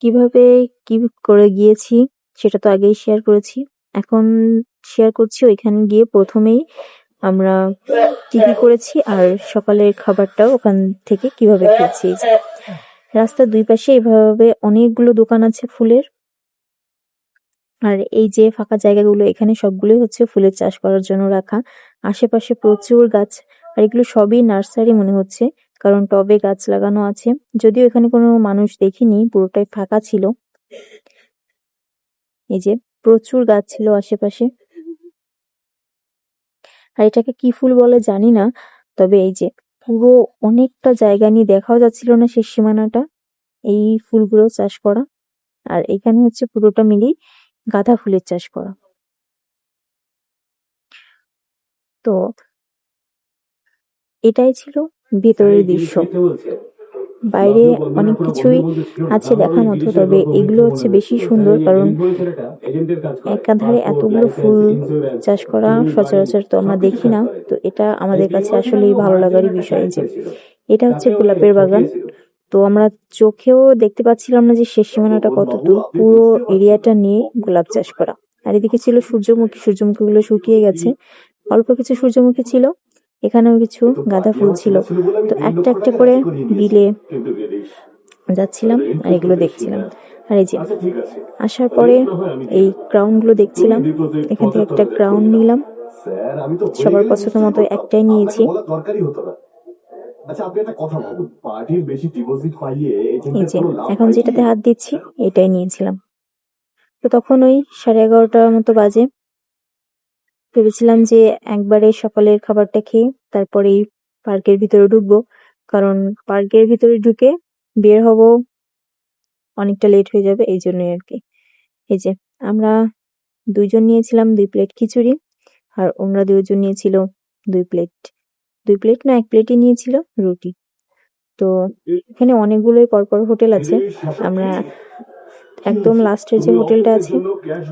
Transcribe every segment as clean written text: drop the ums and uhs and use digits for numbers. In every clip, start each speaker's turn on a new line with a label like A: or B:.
A: কিভাবে কি করে গিয়েছি সেটা তো আগেই শেয়ার করেছি। এখন শেয়ার করছি ওইখানে গিয়ে প্রথমেই আমরা কি কি করেছি আর সকালের খাবারটাও ওখান থেকে কিভাবে খেয়েছি। এই যে রাস্তার দুই পাশে এভাবে অনেকগুলো দোকান আছে ফুলের। আর এই যে ফাঁকা জায়গাগুলো এখানে সবগুলোই হচ্ছে ফুলের চাষ করার জন্য রাখা। আশেপাশে প্রচুর গাছ, আর এগুলো সবই নার্সারি মনে হচ্ছে, কারণ টবে গাছ লাগানো আছে। যদিও এখানে কোনো মানুষ দেখিনি, পুরোটাই ফাঁকা ছিল। এই যে প্রচুর গাছ ছিল আশেপাশে। আর এটাকে কি ফুল বলে জানি না, তবে এই যে পুরো অনেকটা জায়গা নিয়ে দেখাও যাচ্ছিল না শেষ সীমানাটা এই ফুলগুলো চাষ করা। আর এখানে হচ্ছে পুরোটা মিলিয়ে গাঁদা ফুলের চাষ করা। তো এটাই ছিল ভেতরের দৃশ্য। বাইরে অনেক কিছুই আছে দেখার মতো, তবে এগুলো হচ্ছে বেশি সুন্দর, কারণ একাধারে এতগুলো ফুল চাষ করা সচরাচর তো আমরা দেখি না। তো এটা আমাদের কাছে আসলেই ভালো লাগারই বিষয়। যে এটা হচ্ছে গোলাপের বাগান। তো আমরা চোখেও দেখতে পাচ্ছিলাম না যে শেষ সীমানাটা কতদূর, পুরো এরিয়াটা নিয়ে গোলাপ চাষ করা। আর এদিকে ছিল সূর্যমুখী, সূর্যমুখীগুলো শুকিয়ে গেছে, অল্প কিছু সূর্যমুখী ছিল, এখানেও কিছু গাঁদা ফুল ছিল। তো একটা একটা করে বিলে যাচ্ছিলাম আর এগুলো দেখছিলাম। আর এই যে আসার পরে এই ক্রাউন গুলো দেখছিলাম, এখান থেকে একটা ক্রাউন নিলাম, সবার পছন্দ মতো একটাই নিয়েছি। এই যে এখন যেটাতে হাত দিচ্ছি এটাই নিয়েছিলাম। তো তখন ওই 11:30টার মতো বাজে। ভেবেছিলাম যে একবারে সকালের খাবারটা খেয়ে তারপরেই পার্কের ভিতরে ঢুকবো, কারণ পার্কের ভিতরে ঢুকে বের হব অনেকটা লেট হয়ে যাবে, এই জন্যই আর কি। এই যে আমরা দুইজন নিয়েছিলাম 2 প্লেট খিচুড়ি, আর ওমরা দুইজন নিয়েছিল 2 প্লেট না 1 প্লেটই নিয়েছিল রুটি। তো এখানে অনেকগুলোই পরপর হোটেল আছে, আমরা একদম লাস্টের যে হোটেলটা আছে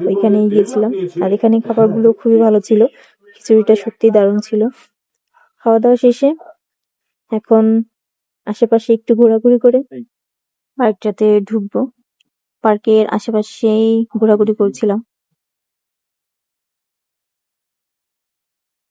A: ওইখানেই গিয়েছিলাম। আর এখানে খাবারগুলো খুবই ভালো ছিল, খিচুড়িটা সত্যি দারুণ ছিল। খাওয়া দাওয়া শেষে এখন আশেপাশে একটু ঘোরাঘুরি করে পার্কটাতে ঢুকবো। পার্কের আশেপাশেই ঘোরাঘুরি করছিলাম।